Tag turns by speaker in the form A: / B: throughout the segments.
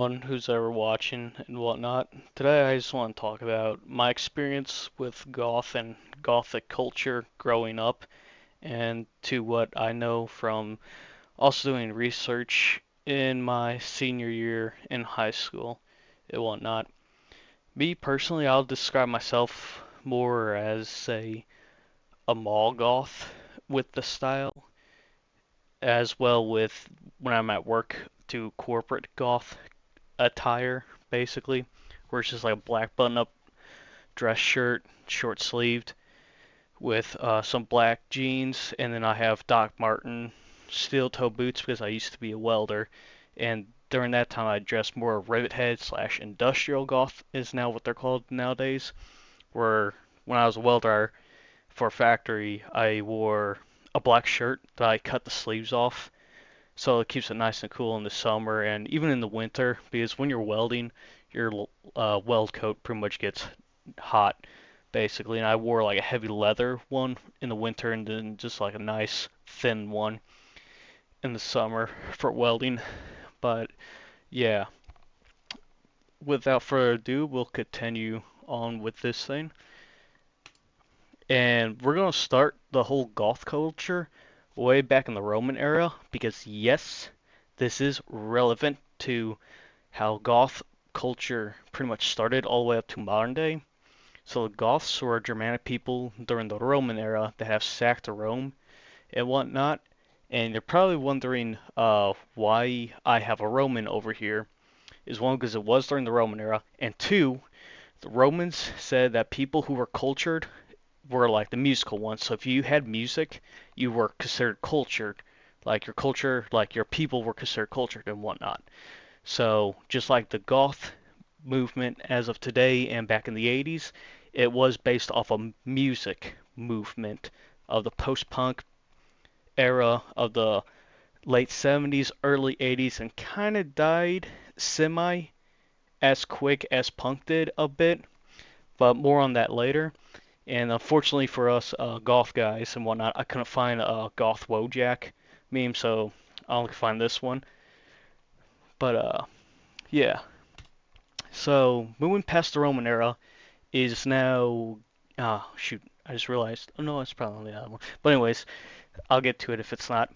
A: everyone who's ever watching and whatnot. Today I just want to talk about my experience with goth and gothic culture growing up and to what I know from also doing research in my senior year in high school and whatnot. Me personally, I'll describe myself more as a mall goth with the style, as well with when I'm at work to corporate goth attire, basically, where it's just like a black button-up dress shirt, short sleeved, with some black jeans, and then I have Doc Marten steel toe boots because I used to be a welder, and during that time I dressed more rivet head slash industrial goth is now what they're called nowadays. Where when I was a welder for a factory, I wore a black shirt that I cut the sleeves off so it keeps it nice and cool in the summer and even in the winter because when you're welding, your weld coat pretty much gets hot basically. And I wore like a heavy leather one in the winter and then just like a nice thin one in the summer for welding. But yeah, without further ado, we'll continue on with this thing. And we're going to start the whole goth culture way back in the Roman era because, yes, this is relevant to how goth culture pretty much started all the way up to modern day. So the Goths were Germanic people during the Roman era that have sacked Rome and whatnot. And you're probably wondering why I have a Roman over here. Is one, because it was during the Roman era, and two, the Romans said that people who were cultured were like the musical ones. So if you had music, you were considered cultured. Like your culture, like your people were considered cultured and whatnot. So just like the goth movement as of today and back in the 80s, it was based off a music movement of the post-punk era of the late 70s, early 80s, and kind of died semi as quick as punk did a bit, but more on that later. And unfortunately for us golf guys and whatnot, I couldn't find a goth Wojak meme, so I only could find this one. But yeah. So moving past the Roman era is now. Oh shoot! I just realized. Oh no, it's probably on the other one. But anyways, I'll get to it if it's not.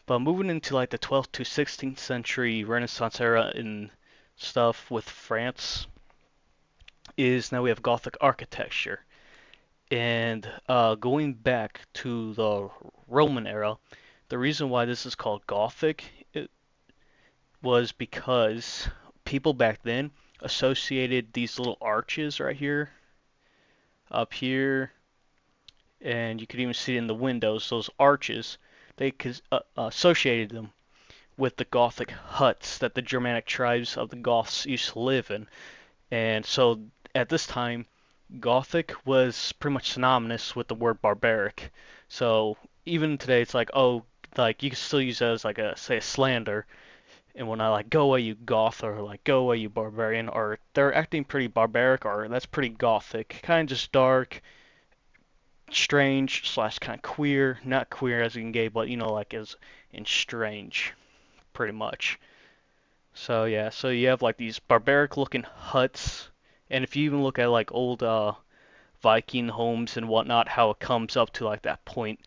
A: But moving into like the 12th to 16th century Renaissance era and stuff with France is now we have Gothic architecture. And going back to the Roman era, the reason why this is called Gothic it was because people back then associated these little arches right here, up here, and you could even see it in the windows, those arches, they associated them with the Gothic huts that the Germanic tribes of the Goths used to live in. And so at this time, Gothic was pretty much synonymous with the word barbaric. So even today, it's like, oh, like you can still use that as like a say a slander and whatnot, like go away you goth or like go away you barbarian, or they're acting pretty barbaric or that's pretty gothic, kind of just dark, strange slash kind of queer, not queer as in gay, but you know like as in strange, pretty much. So yeah, so you have like these barbaric looking huts, and if you even look at like old Viking homes and whatnot, how it comes up to like that point.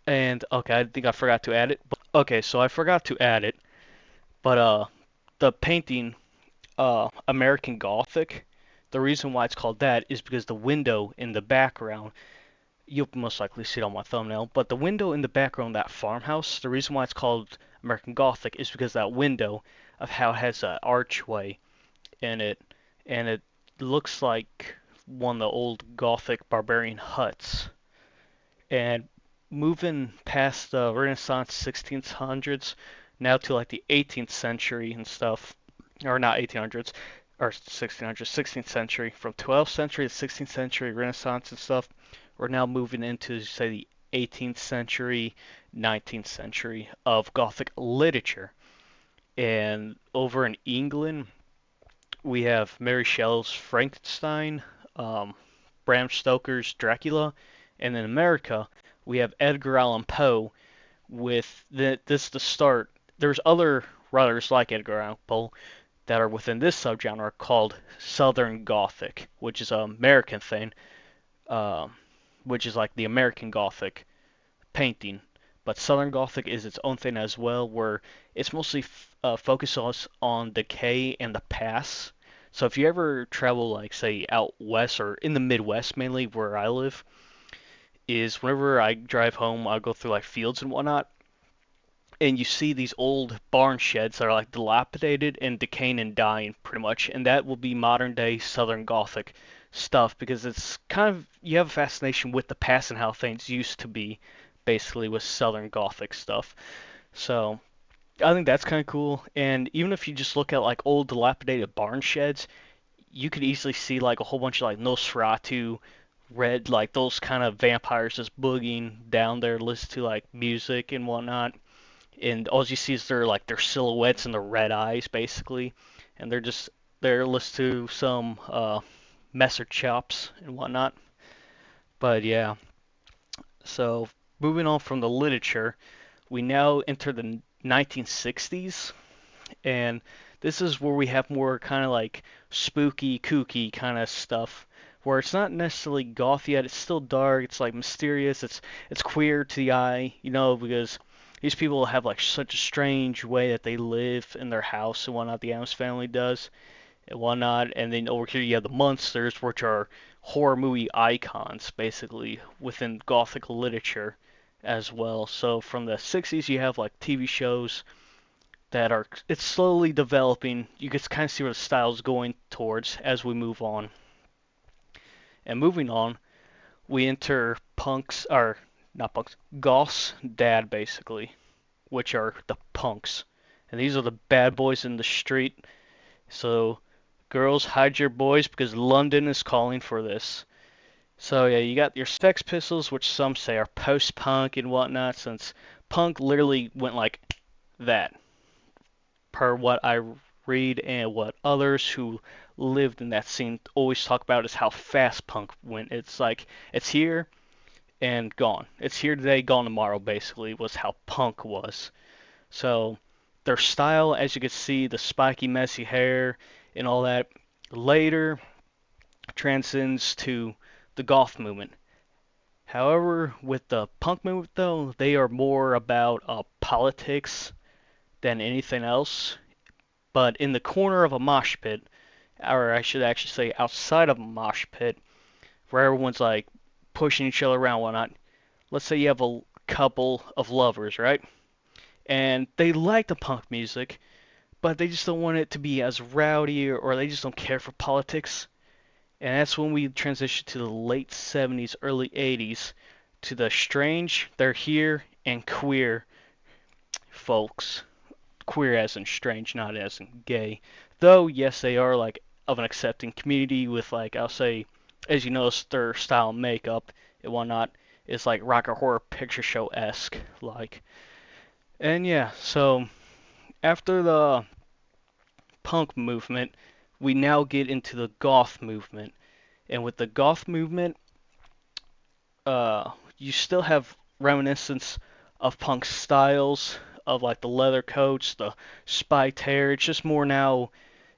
A: And okay, I think I forgot to add it. But, okay, so I forgot to add it, but the painting American Gothic, the reason why it's called that is because the window in the background, you'll most likely see it on my thumbnail, but the window in the background, that farmhouse, the reason why it's called American Gothic is because that window of how it has an archway in it, and it looks like one of the old Gothic barbarian huts. And moving past the Renaissance 1600s now to like the 18th century and stuff, or not 1800s, or 1600s, 16th century, from 12th century to 16th century Renaissance and stuff, we're now moving into say the 18th century, 19th century of Gothic literature. And over in England, we have Mary Shelley's Frankenstein, um, Bram Stoker's Dracula, and in America, we have Edgar Allan Poe with this the start. There's other writers like Edgar Allan Poe that are within this subgenre called Southern Gothic, which is an American thing, uh, which is like the American Gothic painting. But Southern Gothic is its own thing as well, where it's mostly focuses on decay and the past. So if you ever travel, like say out west or in the Midwest mainly, where I live, is whenever I drive home, I go through like fields and whatnot, and you see these old barn sheds that are like dilapidated and decaying and dying pretty much, and that will be modern day Southern Gothic stuff because it's kind of you have a fascination with the past and how things used to be, basically with Southern Gothic stuff. So I think that's kind of cool. And even if you just look at like old dilapidated barn sheds, you could easily see like a whole bunch of like Nosferatu, red like those kind of vampires just boogieing down there, listen to like music and whatnot, and all you see is their silhouettes and their red eyes basically, and they're listening to some messer chops and whatnot. But yeah, so moving on from the literature, we now enter the 1960s, and this is where we have more kind of like spooky, kooky kind of stuff, where it's not necessarily goth yet. It's still dark. It's like mysterious. It's queer to the eye, because these people have like such a strange way that they live in their house and whatnot. The Addams family does and whatnot. And then over here you have the monsters, which are horror movie icons, basically within Gothic literature as well. So from the 60s you have like TV shows that are it's slowly developing. You can kind of see where the style's going towards as we move on. And moving on, we enter punks, or not punks, goths dad basically, which are the punks. And these are the bad boys in the street. So girls, hide your boys because London is calling for this. So yeah, you got your Sex Pistols, which some say are post-punk and whatnot, since punk literally went like that, per what I read and what others who lived in that scene always talk about is how fast punk went. It's like it's here and gone. It's here today, gone tomorrow, basically, was how punk was. So their style, as you can see, the spiky, messy hair and all that, later transcends to the goth movement. However, with the punk movement, though, they are more about politics than anything else. But in the corner of a mosh pit, or I should actually say outside of a mosh pit, where everyone's like pushing each other around, whatnot. Let's say you have a couple of lovers, right? And they like the punk music, but they just don't want it to be as rowdy, or they just don't care for politics. And that's when we transition to the late 70s, early 80s, to the strange, they're here, and queer folks. Queer as in strange, not as in gay. Though, yes, they are like of an accepting community with like, I'll say, as you notice, their style and makeup and whatnot is like rock or horror picture show esque, like. And yeah, so after the punk movement, we now get into the goth movement. And with the goth movement, you still have reminiscence of punk styles, of like the leather coats, the spiked hair. It's just more now,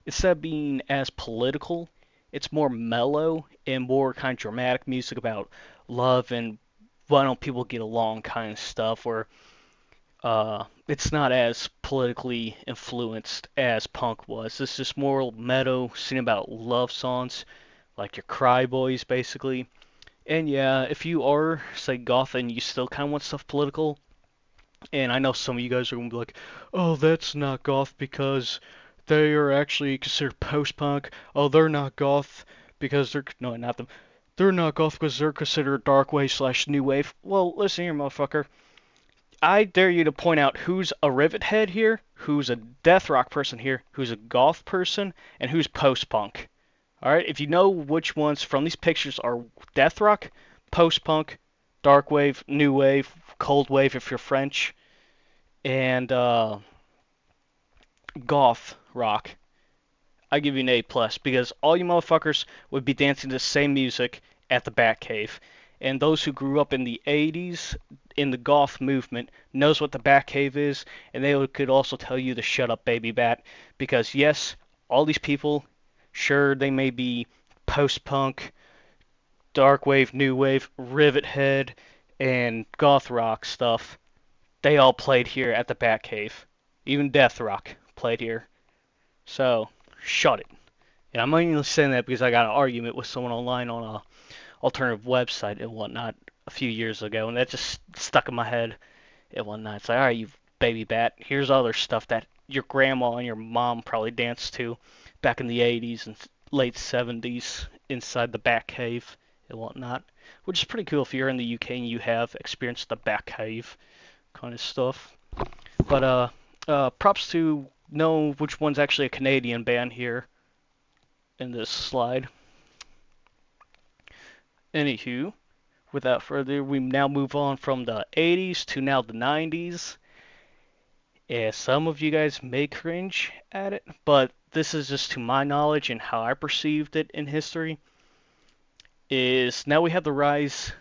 A: instead of being as political, it's more mellow and more kind of dramatic music about love and why don't people get along kind of stuff, where it's not as politically influenced as punk was. This is just more meadow, singing about love songs, like your cry boys, basically. And yeah, if you are, say, goth and you still kind of want stuff political, and I know some of you guys are going to be like, oh, that's not goth because they are actually considered post-punk. Oh, they're not goth because they're, no, not them. They're not goth because they're considered dark wave slash new wave. Well, listen here, motherfucker. I dare you to point out who's a rivet head here, who's a death rock person here, who's a goth person, and who's post-punk. Alright, if you know which ones from these pictures are death rock, post-punk, dark wave, new wave, cold wave if you're French, and goth rock, I give you an A plus because all you motherfuckers would be dancing to the same music at the Batcave. And those who grew up in the 80s in the goth movement knows what the Batcave is, and they could also tell you to shut up, baby bat, because yes, all these people, sure, they may be post-punk, dark wave, new wave, rivet head, and goth rock stuff. They all played here at the Batcave. Even death rock played here. So, shut it. And I'm only saying that because I got an argument with someone online on a alternative website and whatnot a few years ago, and that just stuck in my head and whatnot. It's like, all right, you baby bat, here's other stuff that your grandma and your mom probably danced to back in the 80s and late 70s inside the Batcave and whatnot, which is pretty cool if you're in the UK and you have experienced the Batcave kind of stuff. But props to know which one's actually a Canadian band here in this slide. Anywho, without further, we now move on from the 80s to now the 90s. And some of you guys may cringe at it, but this is just to my knowledge and how I perceived it in history. Is now we have the rise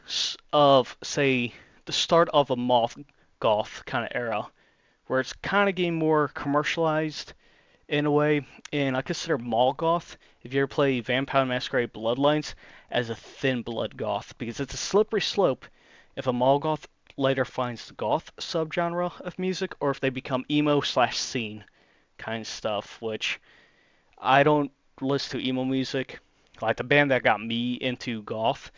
A: of, say, the start of a moth goth kind of era, where it's kind of getting more commercialized in a way, and I consider mall goth, if you ever play Vampire Masquerade Bloodlines, as a thin blood goth, because it's a slippery slope if a mall goth later finds the goth subgenre of music, or if they become emo slash scene kind of stuff, which I don't listen to emo music. Like the band that got me into goth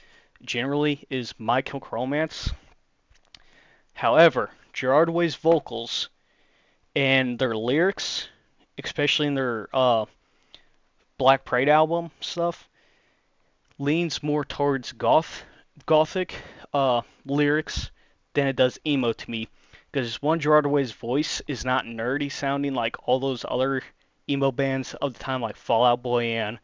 A: generally is My Chemical Romance. However, Gerard Way's vocals and their lyrics, especially in their Black Parade album stuff, leans more towards gothic lyrics than it does emo to me. Because one, Gerard Way's voice is not nerdy sounding like all those other emo bands of the time, like Fall Out Boy, and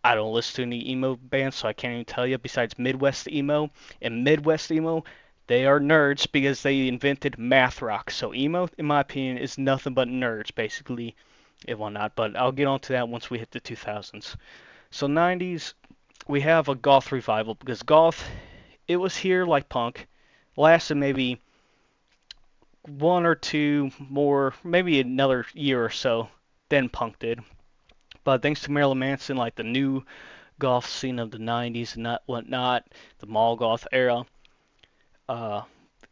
A: I don't listen to any emo bands, so I can't even tell you besides Midwest emo. And Midwest emo, they are nerds because they invented math rock. So emo, in my opinion, is nothing but nerds, basically, and whatnot. But I'll get onto that once we hit the 2000s. So 90s, we have a goth revival because goth, it was here like punk, lasted maybe one or two more, maybe another year or so, than punk did. But thanks to Marilyn Manson, like the new goth scene of the 90s and whatnot, the mall goth era, uh,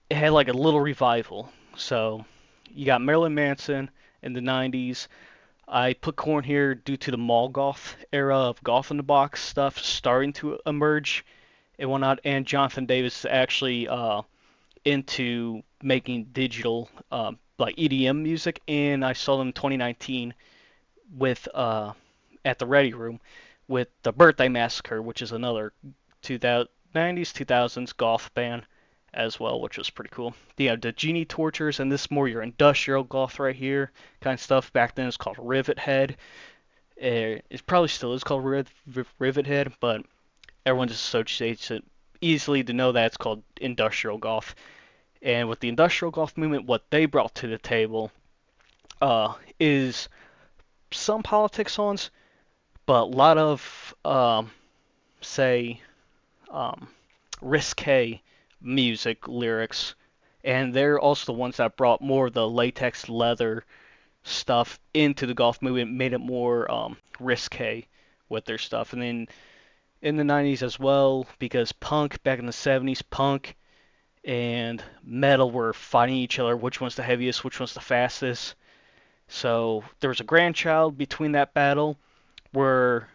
A: it had like a little revival. So you got Marilyn Manson in the 90s. I put Korn here due to the mall goth era of goth in the box stuff starting to emerge and whatnot, and Jonathan Davis actually into making digital like EDM music, and I saw them in 2019 with at the Ready Room with the Birthday Massacre, which is another 90s 2000s goth band as well, which was pretty cool. You have the Genie Tortures, and this is more your industrial goth right here kind of stuff. Back then it's called Rivet Head. It probably still is called Rivet Head, but everyone just associates it easily to know that it's called industrial goth. And with the industrial goth movement, what they brought to the table is some politics songs, but a lot of say risque music lyrics, and they're also the ones that brought more of the latex leather stuff into the goth movement, made it more risque with their stuff. And then in the 90s as well, because punk back in the 70s, punk and metal were fighting each other, which one's the heaviest, which one's the fastest. So there was a grandchild between that battle where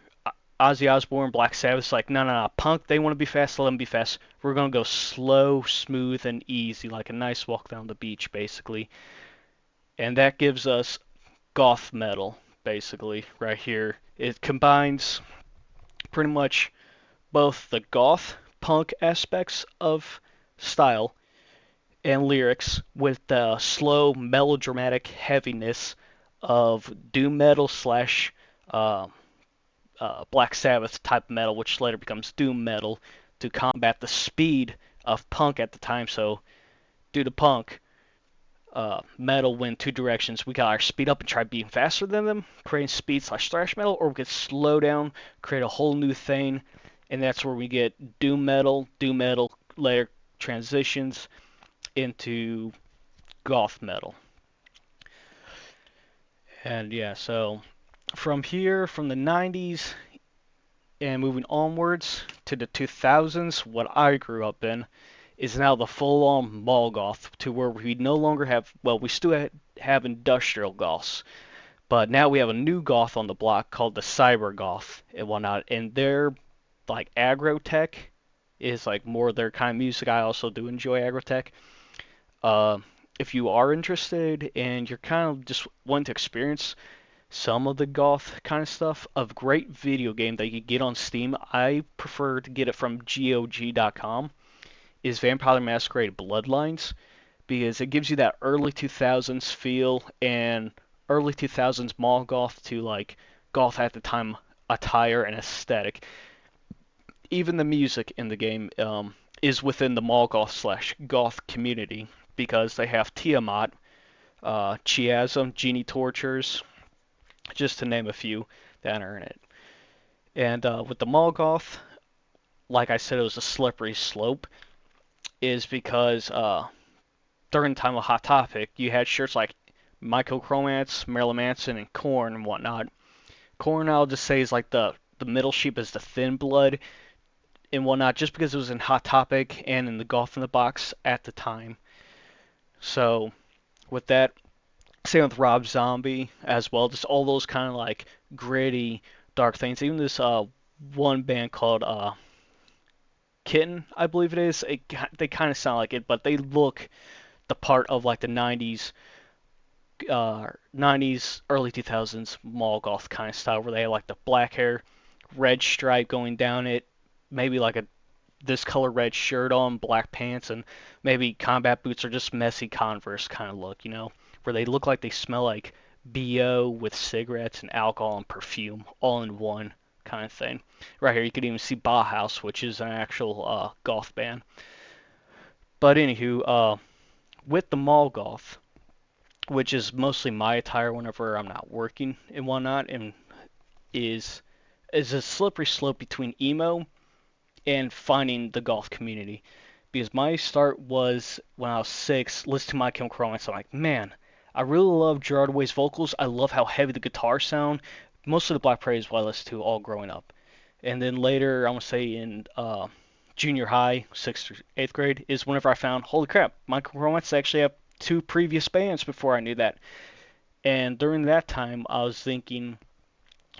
A: Ozzy Osbourne, Black Sabbath's like, no, no, no, punk, they want to be fast, let them be fast. We're going to go slow, smooth, and easy, like a nice walk down the beach, basically. And that gives us goth metal, basically, right here. It combines pretty much both the goth punk aspects of style and lyrics with the slow, melodramatic heaviness of doom metal slash Black Sabbath type metal, which later becomes doom metal, to combat the speed of punk at the time. So, due to punk, metal went two directions. We got our speed up and try being faster than them, creating speed slash thrash metal, or we could slow down, create a whole new thing, and that's where we get doom metal later transitions into goth metal. And yeah, so from here, from the 90s and moving onwards to the 2000s, what I grew up in is now the full-on mall goth, to where we no longer have, well, we still have industrial goths, but now we have a new goth on the block called the cyber goth and whatnot, and their like aggro tech is like more their kind of music. I also do enjoy aggro tech. Uh, if you are interested and you're kind of just wanting to experience some of the goth kind of stuff, a great video game that you can get on Steam, I prefer to get it from GOG.com, is Vampire the Masquerade Bloodlines, because it gives you that early 2000s feel and early 2000s mall goth to like goth at the time attire and aesthetic. Even the music in the game is within the mall goth slash goth community, because they have Tiamat, Chiasm, Genie Tortures, just to name a few that are in it. And with the mall goth, like I said, it was a slippery slope, is because during the time of Hot Topic, you had shirts like Michael Cromance, Marilyn Manson, and Korn and whatnot. Korn, I'll just say, is like the middle sheep, is the thin blood and whatnot, just because it was in Hot Topic and in the Golf in the Box at the time. So with that, same with Rob Zombie as well. Just all those kind of like gritty, dark things. Even this one band called Kitten, I believe it is. They kind of sound like it, but they look the part of like the 90s, early 2000s mall goth kind of style, where they have like the black hair, red stripe going down it, maybe like a this color red shirt on, black pants, and maybe combat boots, or just messy Converse kind of look, where they look like they smell like BO with cigarettes and alcohol and perfume all in one kind of thing. Right here, you could even see Bauhaus, which is an actual goth band. But anywho, with the mall goth, which is mostly my attire whenever I'm not working and whatnot, and is is a slippery slope between emo and finding the golf community. Because my start was when I was 6, listening to My Chemical Romance. I'm like, man, I really love Gerard Way's vocals. I love how heavy the guitars sound. Mostly the Black Parade is what I listened to all growing up. And then later, I want to say in junior high, 6th or 8th grade, is whenever I found, holy crap, My Chemical Romance actually have 2 previous bands before I knew that. And during that time, I was thinking,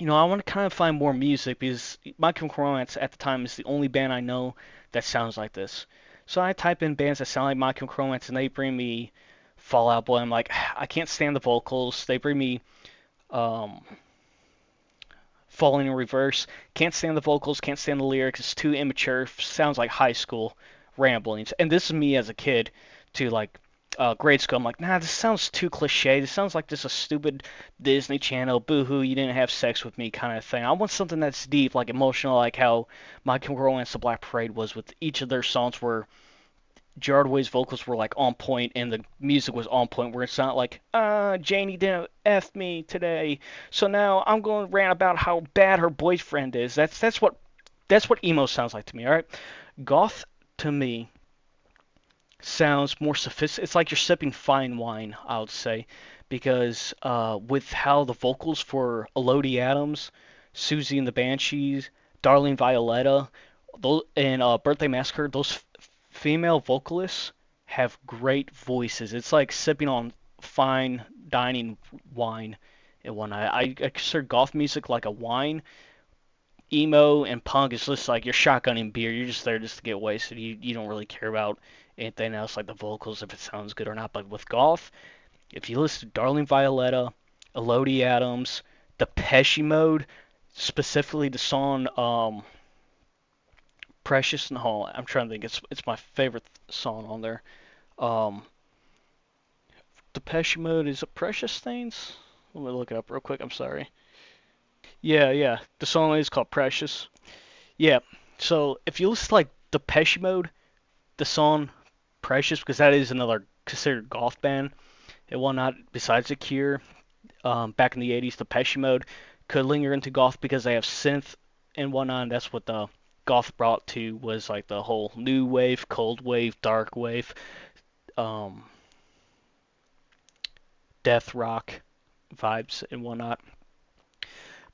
A: I want to kind of find more music, because My Chemical Romance at the time is the only band I know that sounds like this. So I type in bands that sound like My Chemical Romance, and they bring me Fall Out Boy. I'm like, I can't stand the vocals. They bring me um, Falling in Reverse. Can't stand the vocals. Can't stand the lyrics. It's too immature. Sounds like high school ramblings. And this is me as a kid, to like grade school. I'm like, nah, this sounds too cliche. This sounds like just a stupid Disney Channel, boo-hoo, you didn't have sex with me kind of thing. I want something that's deep, like emotional, like how My Chemical Romance, The Black Parade was, with each of their songs, where Gerard Way's vocals were like on point and the music was on point, where it's not like, Janie didn't F me today, so now I'm going to rant about how bad her boyfriend is. That's what emo sounds like to me, alright? Goth, to me, sounds more sophisticated. It's like you're sipping fine wine, I would say, because with how the vocals for Elodie Adams, Susie and the Banshees, Darling Violetta, those, and Birthday Massacre, those female vocalists have great voices. It's like sipping on fine dining wine and whatnot. I consider goth music like a wine. Emo and punk is just like you're shotgunning beer. You're just there just to get wasted. You don't really care about anything else like the vocals, if it sounds good or not. But with golf, if you listen to Darling Violetta, Elodie Adams, Depeche Mode, specifically the song Precious, no, I'm trying to think. It's my favorite song on there. Um, Depeche Mode, is it Precious Things? Let me look it up real quick. I'm sorry. Yeah, yeah. The song is called Precious. Yeah. So if you listen to like Depeche Mode, the song Precious, because that is another considered goth band and whatnot, besides The Cure, back in the 80s, Depeche Mode could linger into goth because they have synth and whatnot. And that's what the goth brought to, was like the whole new wave, cold wave, dark wave. um, death rock vibes and whatnot.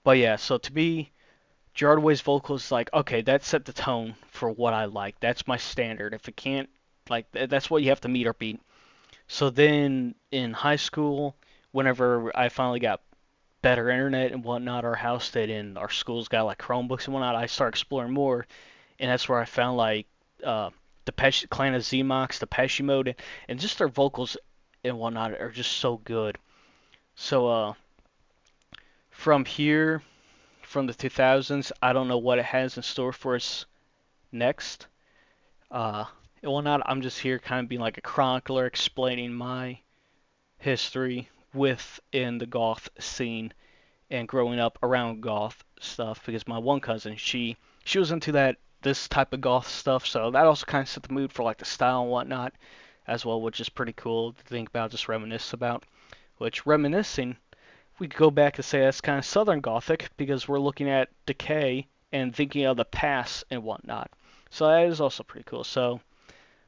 A: But yeah, so to me, Gerard Way's vocals is like, okay, that set the tone for what I like. That's my standard. If it can't, like, that's what you have to meet or beat. So then in high school, whenever I finally got better internet and whatnot, our house did, and our school's got like Chromebooks and whatnot, I started exploring more, and that's where I found like uh, Depeche, Clan of Zemox, Depeche Mode, and just their vocals and whatnot are just so good. So from here, from the 2000s, I don't know what it has in store for us next. Uh, and whatnot, I'm just here kind of being like a chronicler, explaining my history within the goth scene and growing up around goth stuff because my one cousin, she was into that this type of goth stuff, so that also kind of set the mood for like the style and whatnot as well, which is pretty cool to think about, just reminisce about. Which reminiscing, we could go back and say that's kind of Southern Gothic because we're looking at decay and thinking of the past and whatnot. So that is also pretty cool. So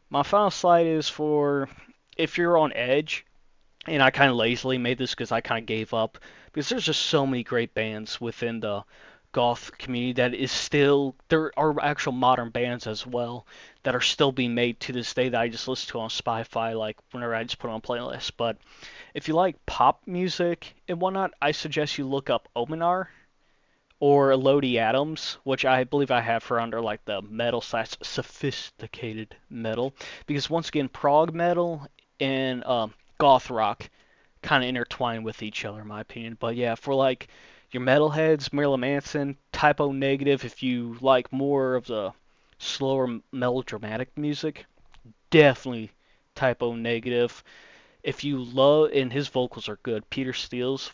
A: my final slide is for if you're on edge, and I kind of lazily made this because I kind of gave up because there's just so many great bands within the goth community that is still there are actual modern bands as well that are still being made to this day that I just listen to on Spotify like whenever I just put on playlists. But if you like pop music and whatnot, I suggest you look up Ominar or Elodie Adams, which I believe I have her under like the metal slash sophisticated metal, because once again, prog metal and goth rock kind of intertwine with each other, in my opinion. But yeah, for like your metalheads, Marilyn Manson, Typo Negative, if you like more of the slower melodramatic music, definitely Typo Negative. If you love, and his vocals are good, Peter Steele's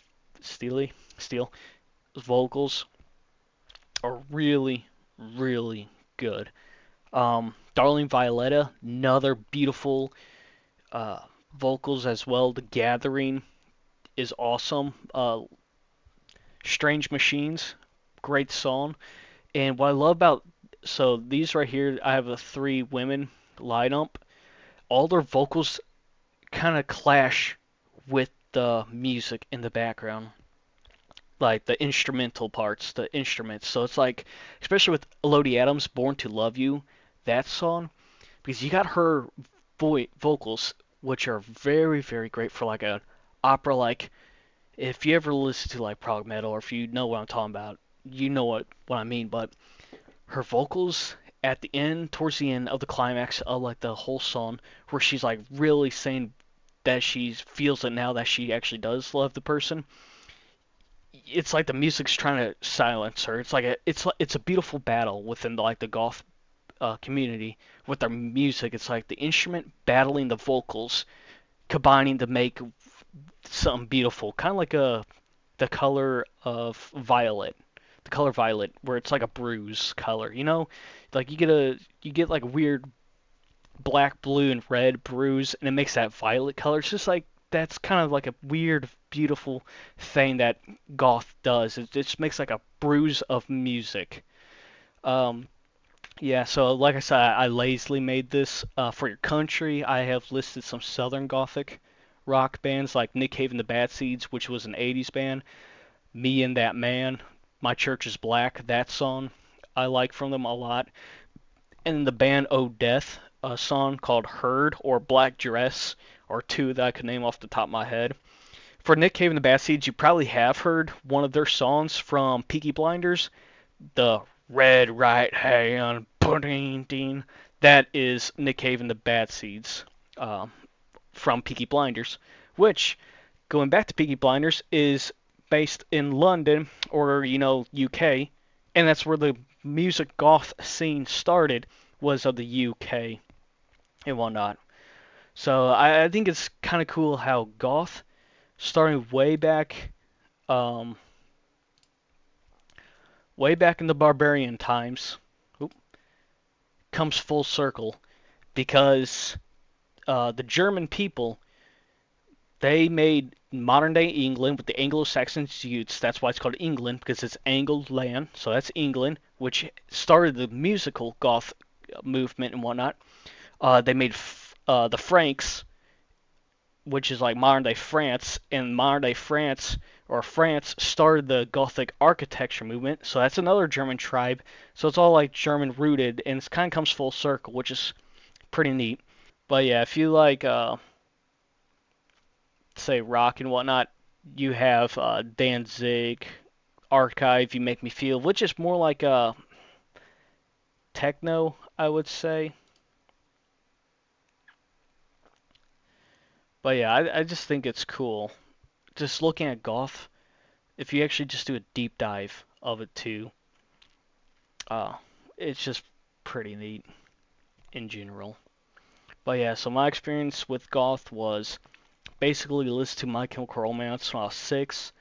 A: vocals are really, really good. Darling Violetta, another beautiful uh, vocals as well. The Gathering is awesome. Strange Machines, great song. And what I love about so these right here, I have a three women lineup. All their vocals kind of clash with the music in the background, like the instrumental parts, the instruments. So it's like, especially with Elodie Adams, "Born to Love You," that song, because you got her vocals, which are very, very great for like an opera. Like if you ever listen to like prog metal, or if you know what I'm talking about, you know what I mean. But her vocals at the end, towards the end of the climax of like the whole song, where she's like really saying that she feels it now that she actually does love the person. It's like the music's trying to silence her. It's a beautiful battle within like the goth community with their music. It's like the instrument battling the vocals, combining to make something beautiful, kind of like the color of violet, the color violet, where it's like a bruise color. Like you get like weird black, blue, and red bruise, and it makes that violet color. It's just like that's kind of like a weird, beautiful thing that goth does. It just makes like a bruise of music. Um, yeah, so like I said, I lazily made this for your country. I have listed some Southern Gothic rock bands like Nick Cave and the Bad Seeds, which was an 80s band. Me and That Man, My Church is Black, that song I like from them a lot. And the band Oh Death, a song called Herd or Black Dress, or two that I could name off the top of my head. For Nick Cave and the Bad Seeds, you probably have heard one of their songs from Peaky Blinders, the Red Right Hand, ding. That is Nick Cave and the Bad Seeds uh, from Peaky Blinders, which, going back to Peaky Blinders, is based in London or UK, and that's where the music goth scene started, was of the UK and whatnot. So I think it's kind of cool how goth, starting um, way back in the barbarian times, comes full circle because the German people, they made modern day England with the Anglo-Saxon Jutes. That's why it's called England, because it's angled land. So that's England, which started the musical goth movement and whatnot. They made the Franks, which is like modern day France, and modern day France or France started the Gothic architecture movement. So that's another German tribe. So it's all like German rooted, and it kind of comes full circle, which is pretty neat. But yeah, if you like, say rock and whatnot, you have Danzig, Archive, You Make Me Feel, which is more like techno, I would say. But yeah, I just think it's cool. Just looking at goth, if you actually just do a deep dive of it too, uh, it's just pretty neat in general. But yeah, so my experience with goth was basically listen to My Chemical Romance when I was 6,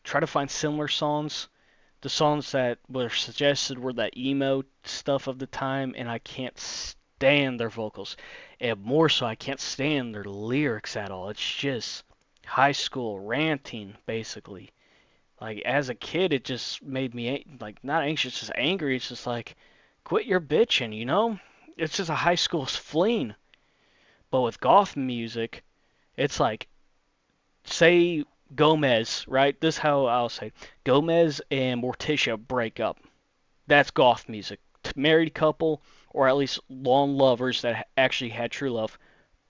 A: try to find similar songs. The songs that were suggested were that emo stuff of the time, and I can't stand their vocals. And more so, I can't stand their lyrics at all. It's just high school ranting, basically. Like, as a kid, it just made me, like, not anxious, just angry. It's just like, quit your bitching, you know? It's just a high school fling. But with goth music, it's like, say Gomez, right? This is how I'll say it. Gomez and Morticia break up. That's goth music. Married couple, or at least long lovers that actually had true love,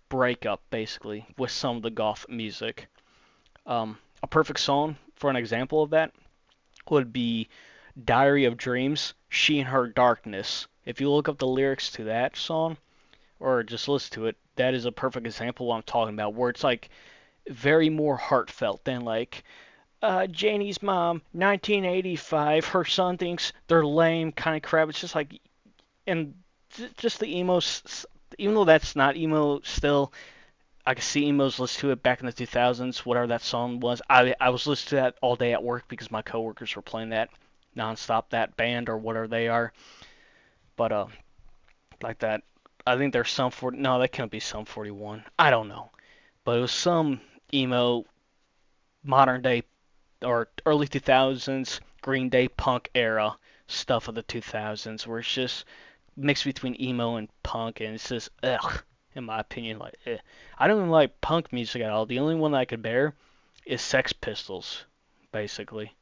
A: break up basically with some of the goth music. A perfect song for an example of that would be Diary of Dreams, She and Her Darkness. If you look up the lyrics to that song, or just listen to it, that is a perfect example of what I'm talking about, where it's like very more heartfelt than like Janie's mom, 1985, her son thinks they're lame kind of crap. It's just like, and just the emo, even though that's not emo still, I could see emos listen to it back in the 2000s, whatever that song was. I was listening to that all day at work because my coworkers were playing that nonstop, that band or whatever they are. But like that, I think there's some 40. No, that can't be some 41. I don't know, but it was some emo modern day or early 2000s Green Day punk era stuff of the 2000s, where it's just mixed between emo and punk, and it's just ugh, in my opinion, like I don't even like punk music at all. The only one that I could bear is Sex Pistols, basically,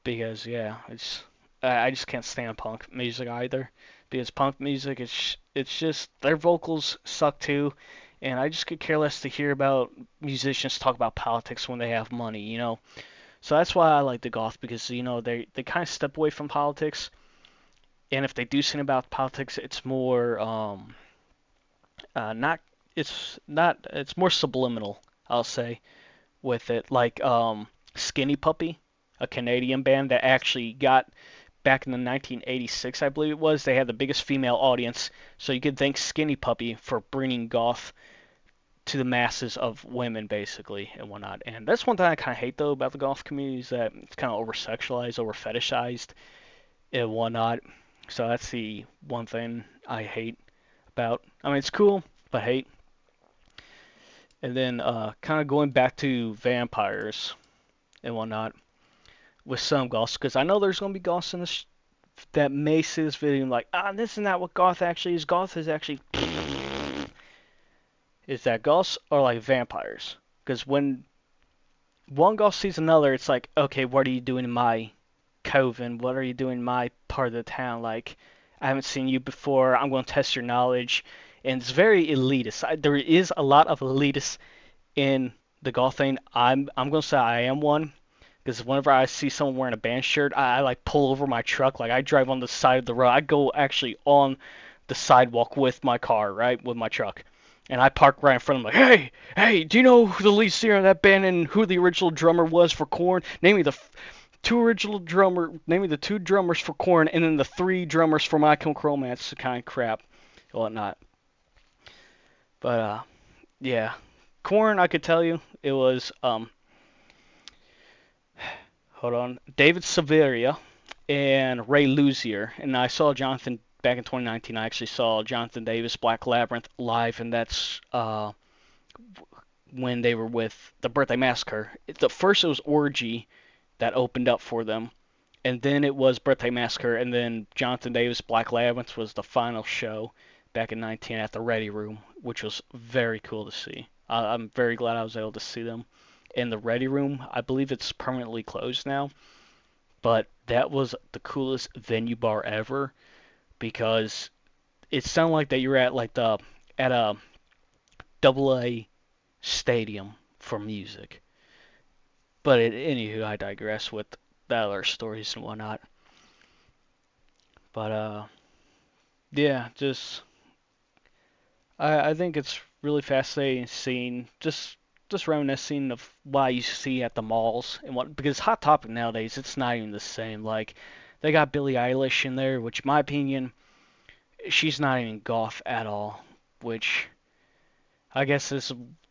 A: because yeah, I just can't stand punk music either. Because punk music, it's just their vocals suck too, and I just could care less to hear about musicians talk about politics when they have money, you know. So that's why I like the goth because they kind of step away from politics, and if they do sing about politics, it's more not it's more subliminal, I'll say, with it. Like Skinny Puppy, a Canadian band that actually got back in the 1986, I believe it was. They had the biggest female audience, so you could thank Skinny Puppy for bringing goth to the masses of women, basically, and whatnot. And that's one thing I kind of hate, though, about the goth community is that it's kind of over sexualized, over fetishized, and whatnot. So that's the one thing I hate about. I mean, it's cool, but hate. And then kind of going back to vampires and whatnot with some goths, because I know there's going to be goths in this that may see this video and like, this is not what goth actually is. Goth is actually is that goths are like vampires. Because when one goth sees another, it's like, okay, what are you doing in my coven? What are you doing in my part of the town? Like, I haven't seen you before. I'm going to test your knowledge. And it's very elitist. There is a lot of elitist in the goth thing. I'm going to say I am one. Because whenever I see someone wearing a band shirt, I like pull over my truck. Like I drive on the side of the road. I go actually on the sidewalk with my car, right, with my truck, and I park right in front of them. Like, hey, do you know who the lead singer of that band and who the original drummer was for Korn? Name me the two original drummer. Name me the two drummers for Korn, and then the three drummers for My Chemical Romance. Kind of crap, whatnot. But yeah, Korn. I could tell you it was hold on, David Severia and Ray Luzier. And I saw Jonathan back in 2019. I actually saw Jonathan Davis, Black Labyrinth live, and that's when they were with the Birthday Massacre. The first it was Orgy that opened up for them, and then it was Birthday Massacre, and then Jonathan Davis, Black Labyrinth was the final show back in 19 at the Ready Room, which was very cool to see. I'm very glad I was able to see them in the Ready Room. I believe it's permanently closed now, but that was the coolest venue bar ever because it sounded like that you were at like the at a double A stadium for music. But anywho, I digress with the other stories and whatnot. But yeah, just I think it's really fascinating seeing just reminiscing of what I used to see at the malls and what because Hot Topic nowadays it's not even the same. Like they got Billie Eilish in there, which in my opinion she's not even goth at all. Which I guess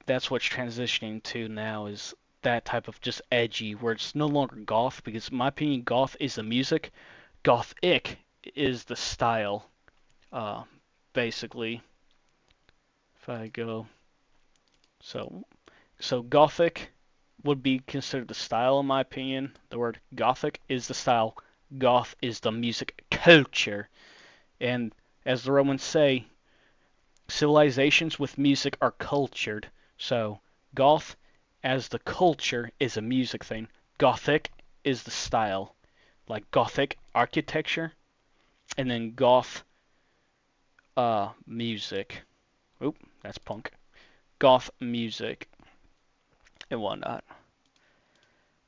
A: that's what's transitioning to now is that type of just edgy where it's no longer goth because in my opinion goth is the music, gothic is the style. Uh, basically, if I go so So Gothic would be considered the style in my opinion. The word Gothic is the style. Goth is the music culture. And as the Romans say, civilizations with music are cultured. So Goth as the culture is a music thing. Gothic is the style. Like Gothic architecture. And then Goth music. Oop, that's punk. Goth music and whatnot.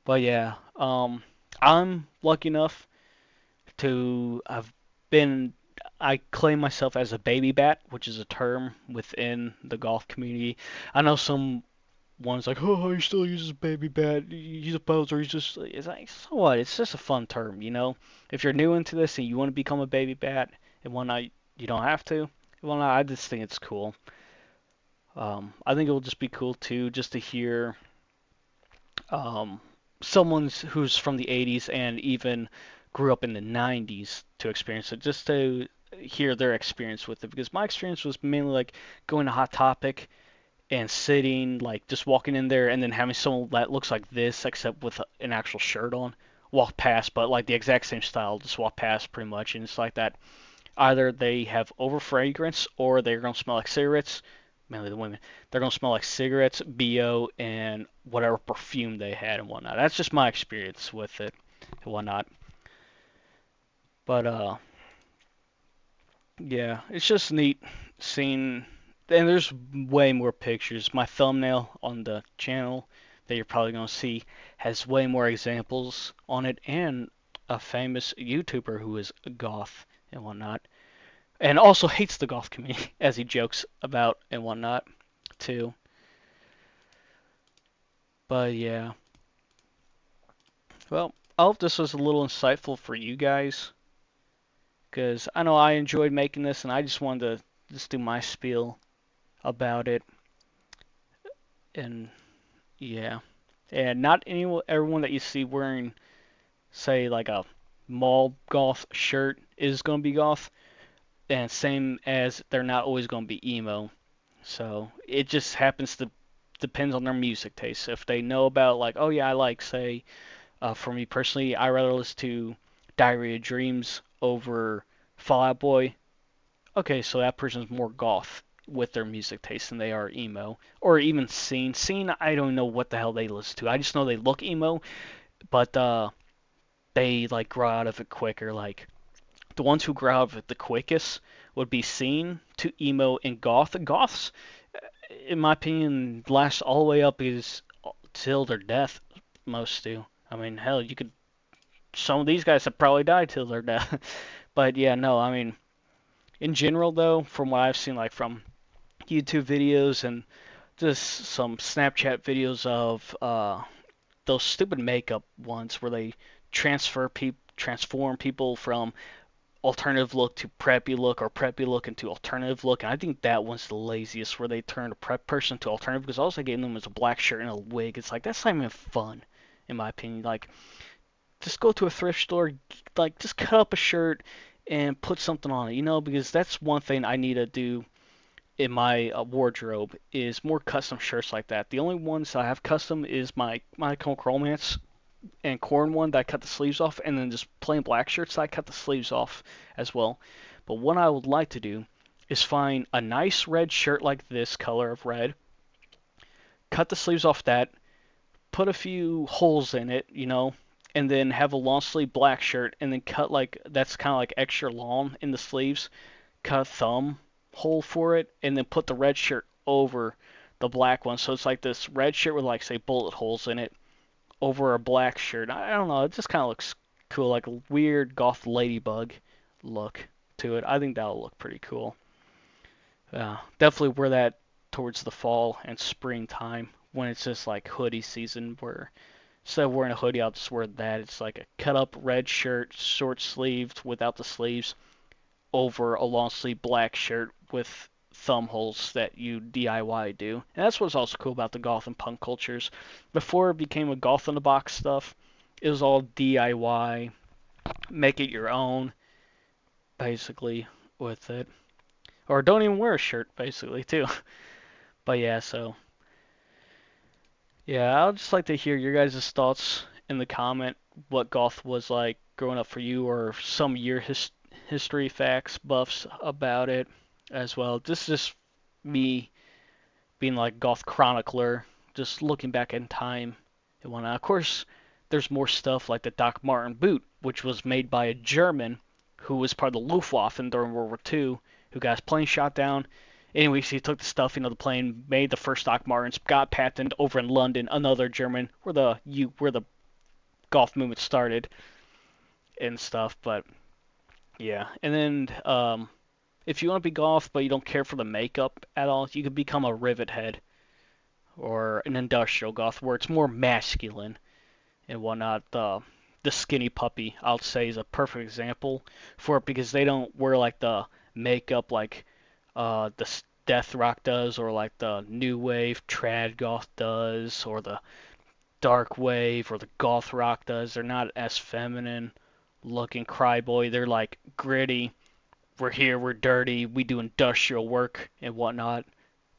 A: But yeah, I'm lucky enough to have been. I claim myself as a baby bat, which is a term within the golf community. I know some ones like, oh, he still uses baby bat. He's a poser. He's just. It's like, so what? It's just a fun term, you know. If you're new into this and you want to become a baby bat and whatnot, you don't have to. Well, no, I just think it's cool. I think it will just be cool too, just to hear um, someone who's from the 80s and even grew up in the 90s to experience it, just to hear their experience with it. Because my experience was mainly like going to Hot Topic and sitting, like just walking in there and then having someone that looks like this, except with an actual shirt on, walk past, but like the exact same style, just walk past pretty much. And it's like that either they have over fragrance or they're going to smell like cigarettes, mainly the women. They're going to smell like cigarettes, BO, and whatever perfume they had and whatnot. That's just my experience with it and whatnot. But yeah, it's just neat seeing. And there's way more pictures. My thumbnail on the channel that you're probably going to see has way more examples on it, and a famous YouTuber who is goth and whatnot and also hates the golf community as he jokes about and whatnot too. But yeah, well, I hope this was a little insightful for you guys because I know I enjoyed making this and I just wanted to just do my spiel about it and yeah, and not everyone that you see wearing say like a mall golf shirt is gonna be golf, and same as they're not always gonna be emo. So it just happens to depends on their music taste. If they know about like, oh yeah, I like say, for me personally, I rather listen to Diary of Dreams over Fall Out Boy. Okay, so that person's more goth with their music taste than they are emo, or even Scene. Scene, I don't know what the hell they listen to. I just know they look emo, but they like grow out of it quicker. Like the ones who grow out of it the quickest would be Scene to emo and goth. Goths in my opinion, last all the way up is till their death. Most do. I mean, hell, you could. Some of these guys have probably died till their death. But yeah, no, I mean, in general though, from what I've seen, like from YouTube videos and just some Snapchat videos of those stupid makeup ones where they transform people from alternative look to preppy look or preppy look into alternative look. And I think that one's the laziest where they turn a prep person to alternative because all they gave them was a black shirt and a wig. It's like that's not even fun, in my opinion. Like just go to a thrift store, like just cut up a shirt and put something on it, you know, because that's one thing I need to do in my wardrobe is more custom shirts like that. The only ones I have custom is my Chemical Romance and corn one that I cut the sleeves off, and then just plain black shirts that I cut the sleeves off as well. But what I would like to do is find a nice red shirt like this color of red, cut the sleeves off that, put a few holes in it, and then have a long sleeve black shirt, and then cut like that's kind of like extra long in the sleeves, cut a thumb hole for it, and then put the red shirt over the black one. So it's like this red shirt with like say bullet holes in it over a black shirt. I don't know, it just kind of looks cool, like a weird goth ladybug look to it. I think that'll look pretty cool. Definitely wear that towards the fall and springtime when it's just like hoodie season. Where instead of wearing a hoodie, I'll just wear that. It's like a cut up red shirt, short sleeved without the sleeves, over a long sleeve black shirt with thumb holes that you DIY do. And that's what's also cool about the goth and punk cultures. Before it became a goth in the box stuff, it was all DIY, make it your own, basically, with it. Or don't even wear a shirt, basically, too. But yeah, so yeah, I'd just like to hear your guys' thoughts in the comment what goth was like growing up for you, or some of your history facts, buffs about it as well. This is just me being like goth chronicler, just looking back in time and whatnot. Of course, there's more stuff like the Doc Martin boot, which was made by a German who was part of the Luftwaffe during World War II, who got his plane shot down. Anyways, he took the stuffing of the plane, made the first Doc Martens, got patented over in London, another German, where the golf movement started and stuff. But yeah, and then if you want to be golf but you don't care for the makeup at all, you could become a rivet head or an industrial goth where it's more masculine and whatnot. The skinny puppy, I'll say, is a perfect example for it because they don't wear like the makeup like the death rock does, or like the new wave trad goth does, or the dark wave or the goth rock does. They're not as feminine looking cryboy. They're like gritty. We're here, we're dirty, we do industrial work and whatnot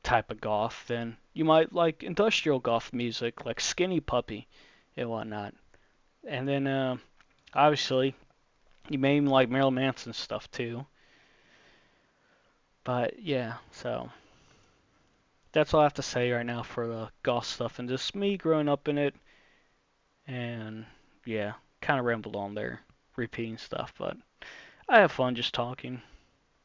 A: type of goth. Then you might like industrial goth music like Skinny Puppy and whatnot. And then obviously you may even like Marilyn Manson stuff too. But yeah, so that's all I have to say right now for the goth stuff and just me growing up in it. And yeah, kind of rambled on there, repeating stuff, but I have fun just talking.